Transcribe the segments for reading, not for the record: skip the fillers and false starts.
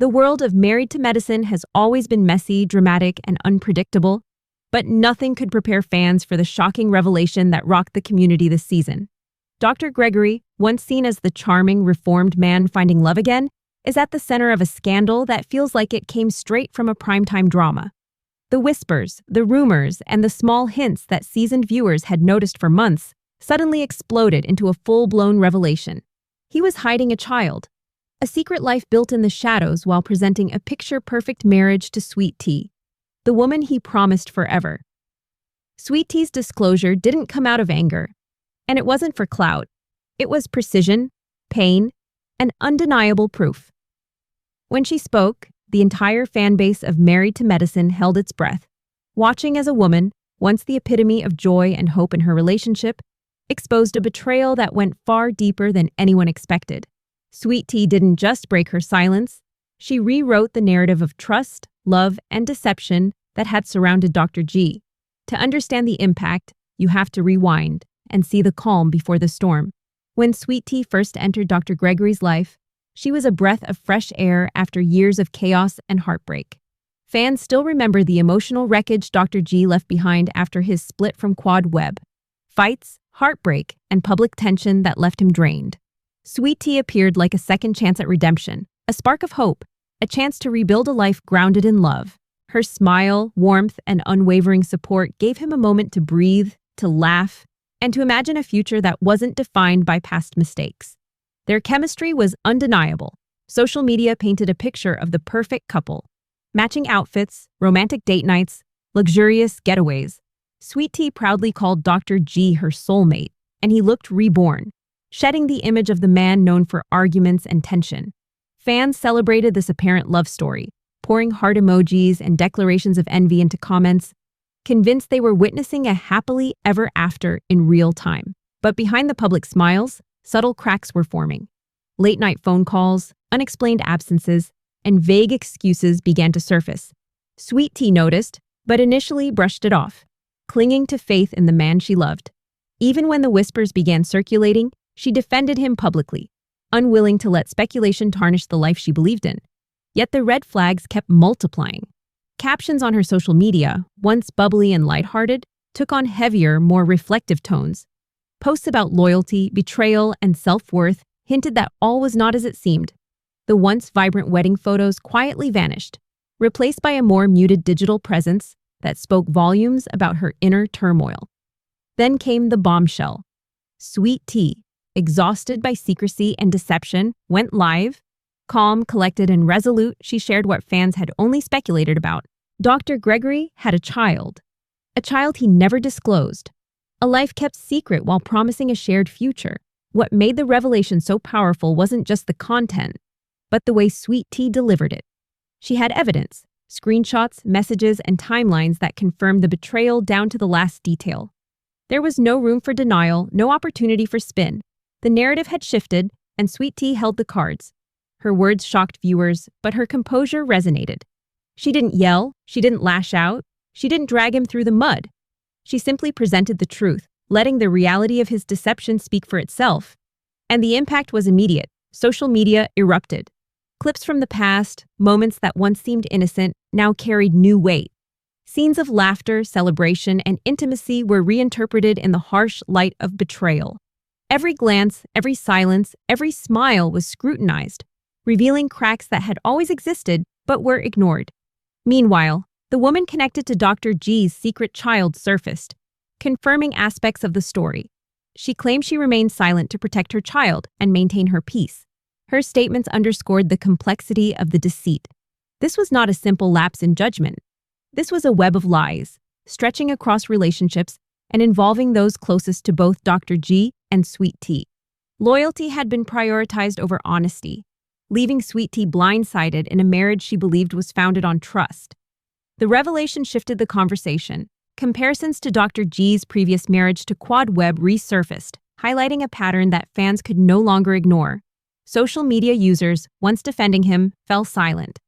The world of Married to Medicine has always been messy, dramatic, and unpredictable, but nothing could prepare fans for the shocking revelation that rocked the community this season. Dr. Gregory, once seen as the charming, reformed man finding love again, is at the center of a scandal that feels like it came straight from a primetime drama. The whispers, the rumors, and the small hints that seasoned viewers had noticed for months suddenly exploded into a full-blown revelation. He was hiding a child, a secret life built in the shadows while presenting a picture-perfect marriage to Sweet Tea, the woman he promised forever. Sweet Tea's disclosure didn't come out of anger, and it wasn't for clout. It was precision, pain, and undeniable proof. When she spoke, the entire fan base of Married to Medicine held its breath, watching as a woman, once the epitome of joy and hope in her relationship, exposed a betrayal that went far deeper than anyone expected. Sweet Tea didn't just break her silence, she rewrote the narrative of trust, love, and deception that had surrounded Dr. G. To understand the impact, you have to rewind and see the calm before the storm. When Sweet Tea first entered Dr. Gregory's life, she was a breath of fresh air after years of chaos and heartbreak. Fans still remember the emotional wreckage Dr. G left behind after his split from Quad Web. Fights, heartbreak, and public tension that left him drained. Sweet Tea appeared like a second chance at redemption, a spark of hope, a chance to rebuild a life grounded in love. Her smile, warmth, and unwavering support gave him a moment to breathe, to laugh, and to imagine a future that wasn't defined by past mistakes. Their chemistry was undeniable. Social media painted a picture of the perfect couple. Matching outfits, romantic date nights, luxurious getaways. Sweet Tea proudly called Dr. G her soulmate, and he looked reborn, shedding the image of the man known for arguments and tension. Fans celebrated this apparent love story, pouring heart emojis and declarations of envy into comments, convinced they were witnessing a happily ever after in real time. But behind the public smiles, subtle cracks were forming. Late-night phone calls, unexplained absences, and vague excuses began to surface. Sweet Tea noticed, but initially brushed it off, clinging to faith in the man she loved. Even when the whispers began circulating, she defended him publicly, unwilling to let speculation tarnish the life she believed in. Yet the red flags kept multiplying. Captions on her social media, once bubbly and lighthearted, took on heavier, more reflective tones. Posts about loyalty, betrayal, and self-worth hinted that all was not as it seemed. The once vibrant wedding photos quietly vanished, replaced by a more muted digital presence that spoke volumes about her inner turmoil. Then came the bombshell. Sweet Tea, exhausted by secrecy and deception, went live. Calm, collected, and resolute, she shared what fans had only speculated about. Dr. Gregory had a child he never disclosed. A life kept secret while promising a shared future. What made the revelation so powerful wasn't just the content, but the way Sweet Tea delivered it. She had evidence, screenshots, messages, and timelines that confirmed the betrayal down to the last detail. There was no room for denial, no opportunity for spin. The narrative had shifted, and Sweet Tea held the cards. Her words shocked viewers, but her composure resonated. She didn't yell, she didn't lash out, she didn't drag him through the mud. She simply presented the truth, letting the reality of his deception speak for itself. And the impact was immediate. Social media erupted. Clips from the past, moments that once seemed innocent, now carried new weight. Scenes of laughter, celebration, and intimacy were reinterpreted in the harsh light of betrayal. Every glance, every silence, every smile was scrutinized, revealing cracks that had always existed but were ignored. Meanwhile, the woman connected to Dr. G's secret child surfaced, confirming aspects of the story. She claimed she remained silent to protect her child and maintain her peace. Her statements underscored the complexity of the deceit. This was not a simple lapse in judgment. This was a web of lies, stretching across relationships and involving those closest to both Dr. G and Sweet Tea. Loyalty had been prioritized over honesty, leaving Sweet Tea blindsided in a marriage she believed was founded on trust. The revelation shifted the conversation. Comparisons to Dr. G's previous marriage to Quad Web resurfaced, highlighting a pattern that fans could no longer ignore. Social media users, once defending him, fell silent.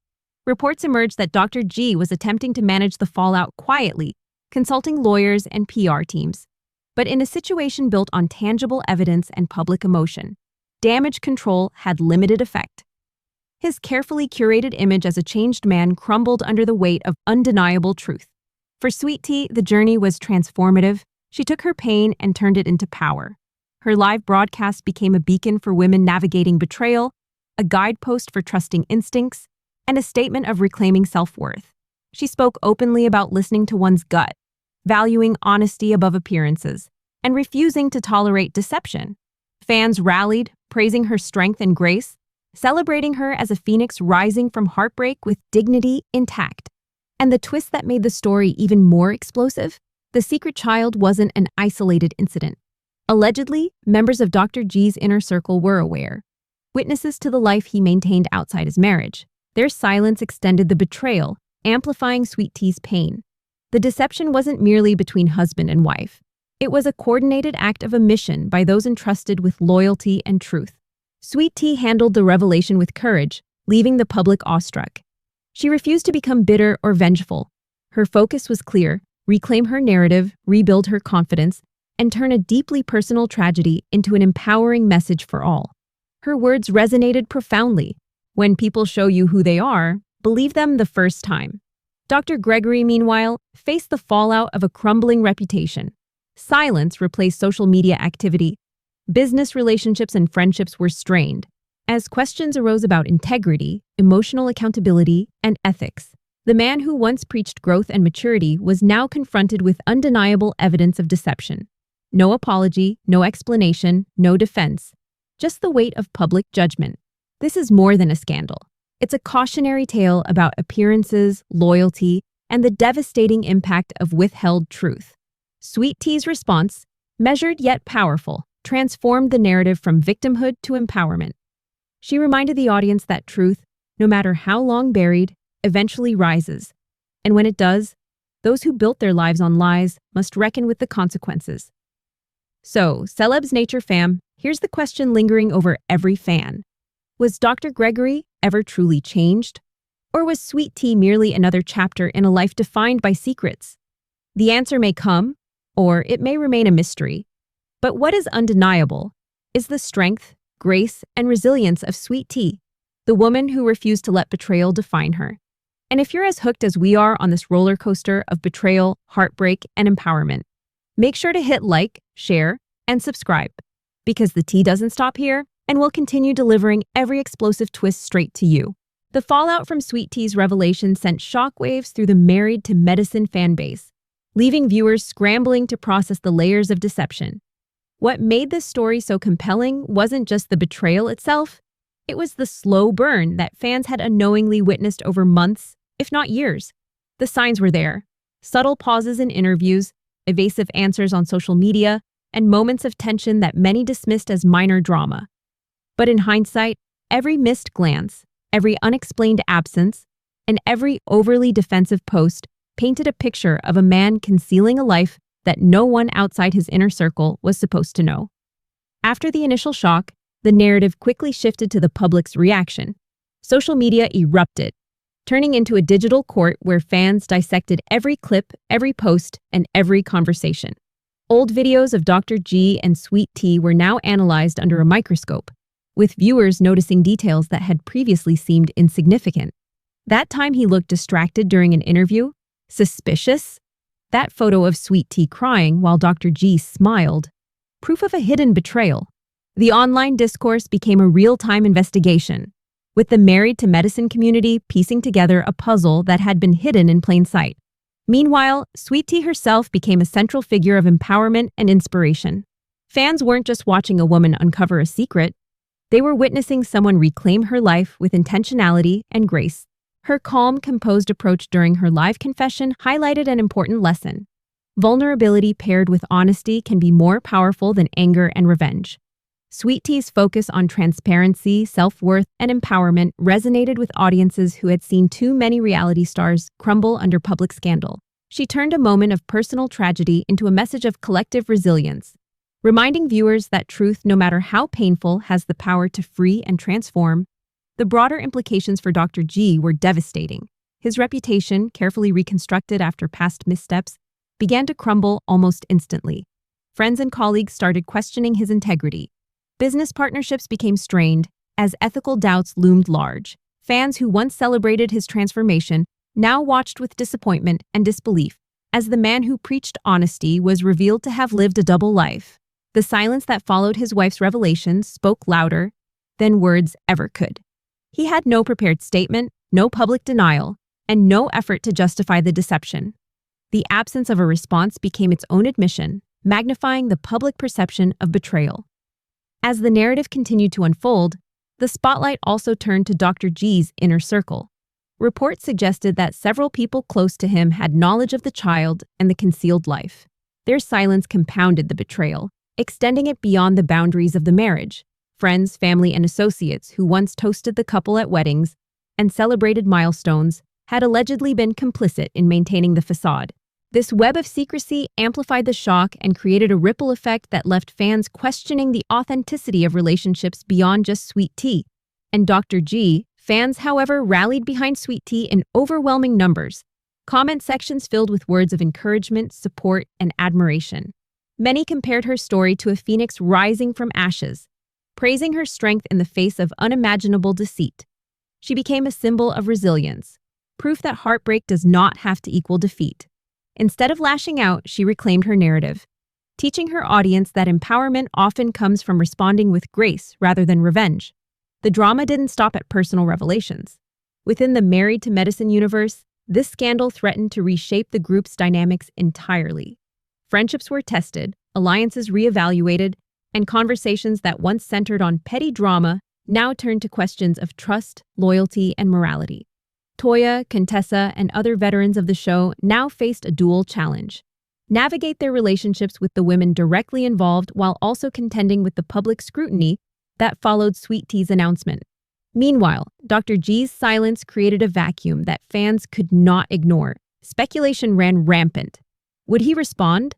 Reports emerged that Dr. G was attempting to manage the fallout quietly, consulting lawyers and PR teams. But in a situation built on tangible evidence and public emotion, damage control had limited effect. His carefully curated image as a changed man crumbled under the weight of undeniable truth. For Sweet Tea, the journey was transformative. She took her pain and turned it into power. Her live broadcast became a beacon for women navigating betrayal, a guidepost for trusting instincts, and a statement of reclaiming self-worth. She spoke openly about listening to one's gut, valuing honesty above appearances, and refusing to tolerate deception. Fans rallied, praising her strength and grace, celebrating her as a phoenix rising from heartbreak with dignity intact. And the twist that made the story even more explosive? The secret child wasn't an isolated incident. Allegedly, members of Dr. G's inner circle were aware, witnesses to the life he maintained outside his marriage. Their silence extended the betrayal, amplifying Sweet Tea's pain. The deception wasn't merely between husband and wife. It was a coordinated act of omission by those entrusted with loyalty and truth. Sweet Tea handled the revelation with courage, leaving the public awestruck. She refused to become bitter or vengeful. Her focus was clear: reclaim her narrative, rebuild her confidence, and turn a deeply personal tragedy into an empowering message for all. Her words resonated profoundly. When people show you who they are, believe them the first time. Dr. Gregory, meanwhile, faced the fallout of a crumbling reputation. Silence replaced social media activity. Business relationships and friendships were strained, as questions arose about integrity, emotional accountability, and ethics. The man who once preached growth and maturity was now confronted with undeniable evidence of deception. No apology, no explanation, no defense. Just the weight of public judgment. This is more than a scandal. It's a cautionary tale about appearances, loyalty, and the devastating impact of withheld truth. Sweet Tea's response, measured yet powerful, transformed the narrative from victimhood to empowerment. She reminded the audience that truth, no matter how long buried, eventually rises. And when it does, those who built their lives on lies must reckon with the consequences. So, Celebs Nature fam, here's the question lingering over every fan. Was Dr. Gregory ever truly changed? Or was Sweet Tea merely another chapter in a life defined by secrets? The answer may come, or it may remain a mystery. But what is undeniable is the strength, grace, and resilience of Sweet Tea, the woman who refused to let betrayal define her. And if you're as hooked as we are on this roller coaster of betrayal, heartbreak, and empowerment, make sure to hit like, share, and subscribe, because the tea doesn't stop here, and we'll continue delivering every explosive twist straight to you. The fallout from Sweet Tea's revelation sent shockwaves through the Married to Medicine fan base, leaving viewers scrambling to process the layers of deception. What made this story so compelling wasn't just the betrayal itself, it was the slow burn that fans had unknowingly witnessed over months, if not years. The signs were there: subtle pauses in interviews, evasive answers on social media, and moments of tension that many dismissed as minor drama. But in hindsight, every missed glance, every unexplained absence, and every overly defensive post painted a picture of a man concealing a life that no one outside his inner circle was supposed to know. After the initial shock, the narrative quickly shifted to the public's reaction. Social media erupted, turning into a digital court where fans dissected every clip, every post, and every conversation. Old videos of Dr. G and Sweet Tea were now analyzed under a microscope, with viewers noticing details that had previously seemed insignificant. That time he looked distracted during an interview? Suspicious? That photo of Sweet Tea crying while Dr. G smiled? Proof of a hidden betrayal. The online discourse became a real-time investigation, with the Married to Medicine community piecing together a puzzle that had been hidden in plain sight. Meanwhile, Sweet Tea herself became a central figure of empowerment and inspiration. Fans weren't just watching a woman uncover a secret, they were witnessing someone reclaim her life with intentionality and grace. Her calm, composed approach during her live confession highlighted an important lesson. Vulnerability paired with honesty can be more powerful than anger and revenge. Sweet Tea's focus on transparency, self-worth, and empowerment resonated with audiences who had seen too many reality stars crumble under public scandal. She turned a moment of personal tragedy into a message of collective resilience, reminding viewers that truth, no matter how painful, has the power to free and transform. The broader implications for Dr. G were devastating. His reputation, carefully reconstructed after past missteps, began to crumble almost instantly. Friends and colleagues started questioning his integrity. Business partnerships became strained as ethical doubts loomed large. Fans who once celebrated his transformation now watched with disappointment and disbelief as the man who preached honesty was revealed to have lived a double life. The silence that followed his wife's revelations spoke louder than words ever could. He had no prepared statement, no public denial, and no effort to justify the deception. The absence of a response became its own admission, magnifying the public perception of betrayal. As the narrative continued to unfold, the spotlight also turned to Dr. G's inner circle. Reports suggested that several people close to him had knowledge of the child and the concealed life. Their silence compounded the betrayal, extending it beyond the boundaries of the marriage. Friends, family, and associates who once toasted the couple at weddings and celebrated milestones had allegedly been complicit in maintaining the facade. This web of secrecy amplified the shock and created a ripple effect that left fans questioning the authenticity of relationships beyond just Sweet Tea and Dr. G. Fans, however, rallied behind Sweet Tea in overwhelming numbers. Comment sections filled with words of encouragement, support, and admiration. Many compared her story to a phoenix rising from ashes, praising her strength in the face of unimaginable deceit. She became a symbol of resilience, proof that heartbreak does not have to equal defeat. Instead of lashing out, she reclaimed her narrative, teaching her audience that empowerment often comes from responding with grace rather than revenge. The drama didn't stop at personal revelations. Within the Married to Medicine universe, this scandal threatened to reshape the group's dynamics entirely. Friendships were tested, alliances reevaluated, and conversations that once centered on petty drama now turned to questions of trust, loyalty, and morality. Toya, Contessa, and other veterans of the show now faced a dual challenge: navigate their relationships with the women directly involved while also contending with the public scrutiny that followed Sweet Tea's announcement. Meanwhile, Dr. G's silence created a vacuum that fans could not ignore. Speculation ran rampant. Would he respond?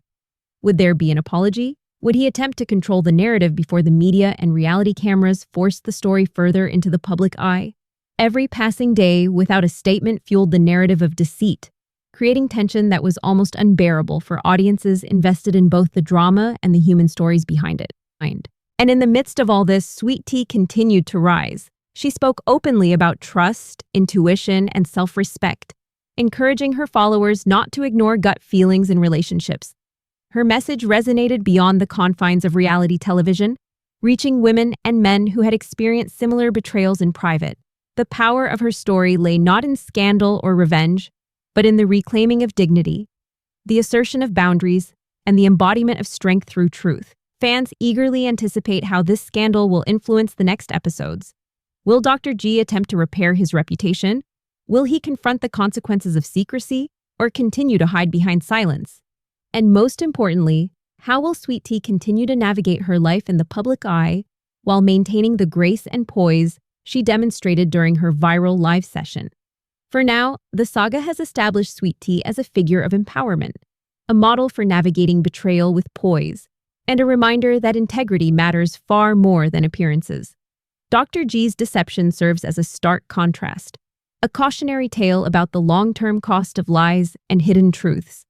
Would there be an apology? Would he attempt to control the narrative before the media and reality cameras forced the story further into the public eye? Every passing day without a statement fueled the narrative of deceit, creating tension that was almost unbearable for audiences invested in both the drama and the human stories behind it. And in the midst of all this, Sweet Tea continued to rise. She spoke openly about trust, intuition, and self-respect, encouraging her followers not to ignore gut feelings in relationships. Her message resonated beyond the confines of reality television, reaching women and men who had experienced similar betrayals in private. The power of her story lay not in scandal or revenge, but in the reclaiming of dignity, the assertion of boundaries, and the embodiment of strength through truth. Fans eagerly anticipate how this scandal will influence the next episodes. Will Dr. G attempt to repair his reputation? Will he confront the consequences of secrecy, or continue to hide behind silence? And most importantly, how will Sweet Tea continue to navigate her life in the public eye while maintaining the grace and poise she demonstrated during her viral live session? For now, the saga has established Sweet Tea as a figure of empowerment, a model for navigating betrayal with poise, and a reminder that integrity matters far more than appearances. Dr. G's deception serves as a stark contrast, a cautionary tale about the long-term cost of lies and hidden truths.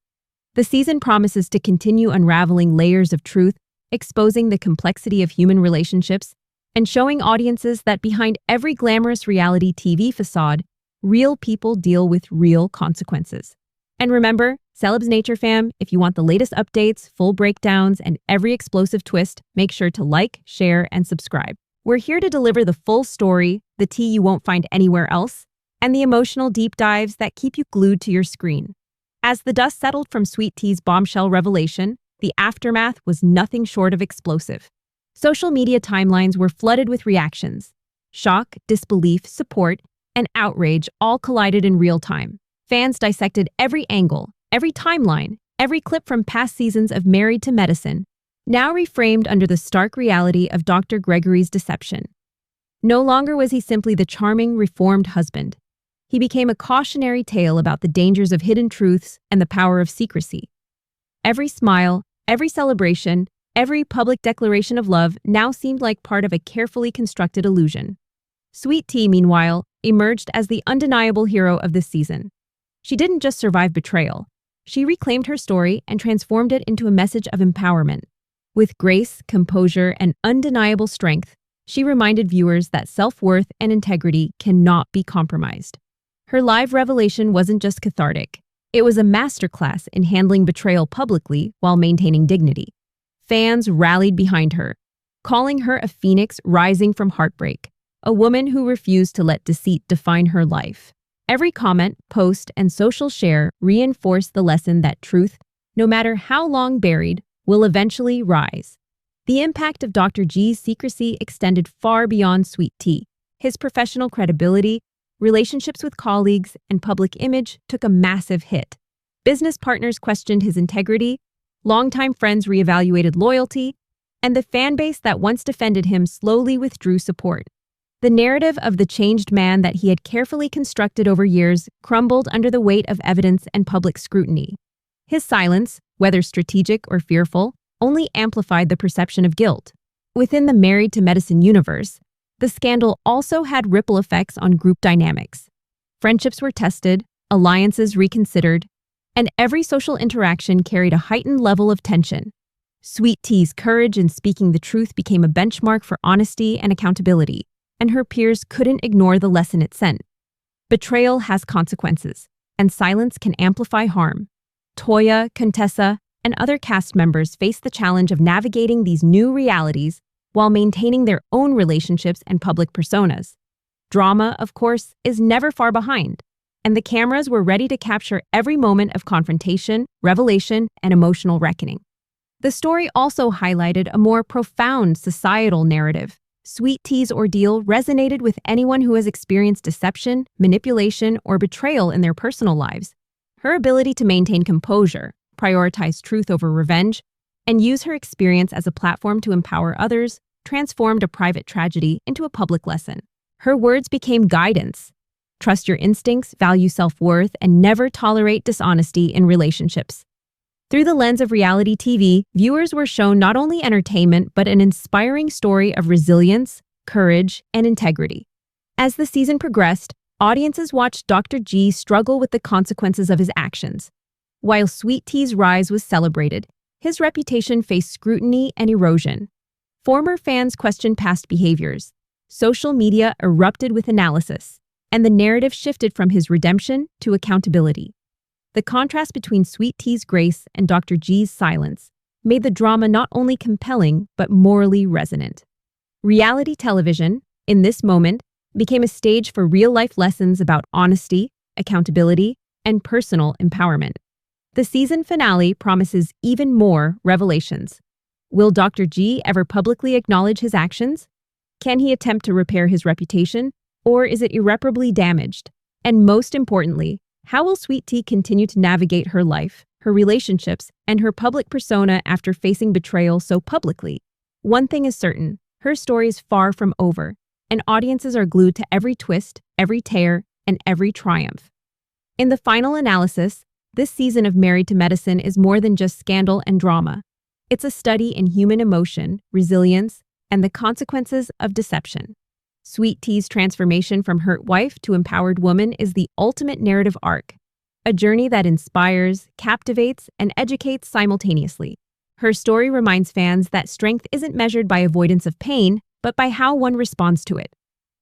The season promises to continue unraveling layers of truth, exposing the complexity of human relationships, and showing audiences that behind every glamorous reality TV facade, real people deal with real consequences. And remember, Celebs Nature fam, if you want the latest updates, full breakdowns, and every explosive twist, make sure to like, share, and subscribe. We're here to deliver the full story, the tea you won't find anywhere else, and the emotional deep dives that keep you glued to your screen. As the dust settled from Sweet Tea's bombshell revelation, the aftermath was nothing short of explosive. Social media timelines were flooded with reactions. Shock, disbelief, support, and outrage all collided in real time. Fans dissected every angle, every timeline, every clip from past seasons of Married to Medicine, now reframed under the stark reality of Dr. Gregory's deception. No longer was he simply the charming, reformed husband. He became a cautionary tale about the dangers of hidden truths and the power of secrecy. Every smile, every celebration, every public declaration of love now seemed like part of a carefully constructed illusion. Sweet Tea, meanwhile, emerged as the undeniable hero of this season. She didn't just survive betrayal. She reclaimed her story and transformed it into a message of empowerment. With grace, composure, and undeniable strength, She reminded viewers that self-worth and integrity cannot be compromised. Her live revelation wasn't just cathartic. It was a masterclass in handling betrayal publicly while maintaining dignity. Fans rallied behind her, calling her a phoenix rising from heartbreak, a woman who refused to let deceit define her life. Every comment, post, and social share reinforced the lesson that truth, no matter how long buried, will eventually rise. The impact of Dr. G's secrecy extended far beyond Sweet Tea. His professional credibility, relationships with colleagues, and public image took a massive hit. Business partners questioned his integrity, longtime friends reevaluated loyalty, and the fan base that once defended him slowly withdrew support. The narrative of the changed man that he had carefully constructed over years crumbled under the weight of evidence and public scrutiny. His silence, whether strategic or fearful, only amplified the perception of guilt. Within the Married to Medicine universe, the scandal also had ripple effects on group dynamics. Friendships were tested, alliances reconsidered, and every social interaction carried a heightened level of tension. Sweet Tea's courage in speaking the truth became a benchmark for honesty and accountability, and her peers couldn't ignore the lesson it sent. Betrayal has consequences, and silence can amplify harm. Toya, Contessa, and other cast members faced the challenge of navigating these new realities while maintaining their own relationships and public personas. Drama, of course, is never far behind, and the cameras were ready to capture every moment of confrontation, revelation, and emotional reckoning. The story also highlighted a more profound societal narrative. Sweet Tea's ordeal resonated with anyone who has experienced deception, manipulation, or betrayal in their personal lives. Her ability to maintain composure, prioritize truth over revenge, and use her experience as a platform to empower others transformed a private tragedy into a public lesson. Her words became guidance. Trust your instincts, value self-worth, and never tolerate dishonesty in relationships. Through the lens of reality TV, viewers were shown not only entertainment but an inspiring story of resilience, courage, and integrity. As the season progressed, audiences watched Dr. G struggle with the consequences of his actions. While Sweet Tea's rise was celebrated, his reputation faced scrutiny and erosion. Former fans questioned past behaviors. Social media erupted with analysis, and the narrative shifted from his redemption to accountability. The contrast between Sweet Tea's grace and Dr. G's silence made the drama not only compelling but morally resonant. Reality television, in this moment, became a stage for real-life lessons about honesty, accountability, and personal empowerment. The season finale promises even more revelations. Will Dr. G ever publicly acknowledge his actions? Can he attempt to repair his reputation, or is it irreparably damaged? And most importantly, how will Sweet Tea continue to navigate her life, her relationships, and her public persona after facing betrayal so publicly? One thing is certain, her story is far from over, and audiences are glued to every twist, every tear, and every triumph. In the final analysis, this season of Married to Medicine is more than just scandal and drama. It's a study in human emotion, resilience, and the consequences of deception. Sweet Tea's transformation from hurt wife to empowered woman is the ultimate narrative arc, a journey that inspires, captivates, and educates simultaneously. Her story reminds fans that strength isn't measured by avoidance of pain, but by how one responds to it.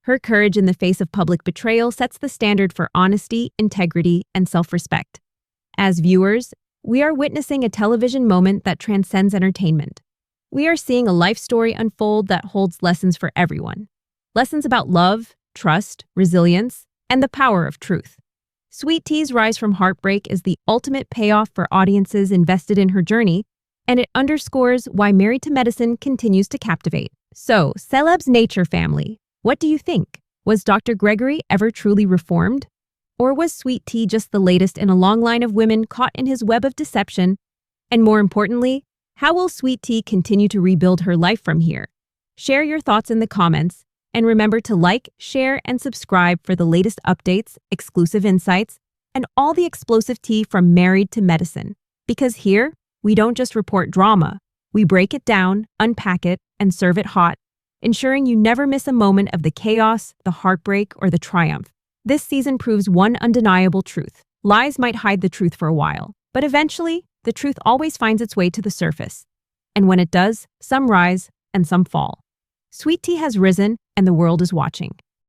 Her courage in the face of public betrayal sets the standard for honesty, integrity, and self-respect. As viewers, we are witnessing a television moment that transcends entertainment. We are seeing a life story unfold that holds lessons for everyone. Lessons about love, trust, resilience, and the power of truth. Sweet Tea's rise from heartbreak is the ultimate payoff for audiences invested in her journey, and it underscores why Married to Medicine continues to captivate. So, Celeb's Nature family, what do you think? Was Dr. Gregory ever truly reformed? Or was Sweet Tea just the latest in a long line of women caught in his web of deception? And more importantly, how will Sweet Tea continue to rebuild her life from here? Share your thoughts in the comments, and remember to like, share, and subscribe for the latest updates, exclusive insights, and all the explosive tea from Married to Medicine. Because here, we don't just report drama, we break it down, unpack it, and serve it hot, ensuring you never miss a moment of the chaos, the heartbreak, or the triumph. This season proves one undeniable truth. Lies might hide the truth for a while, but eventually, the truth always finds its way to the surface. And when it does, some rise and some fall. Sweet tea has risen, and the world is watching.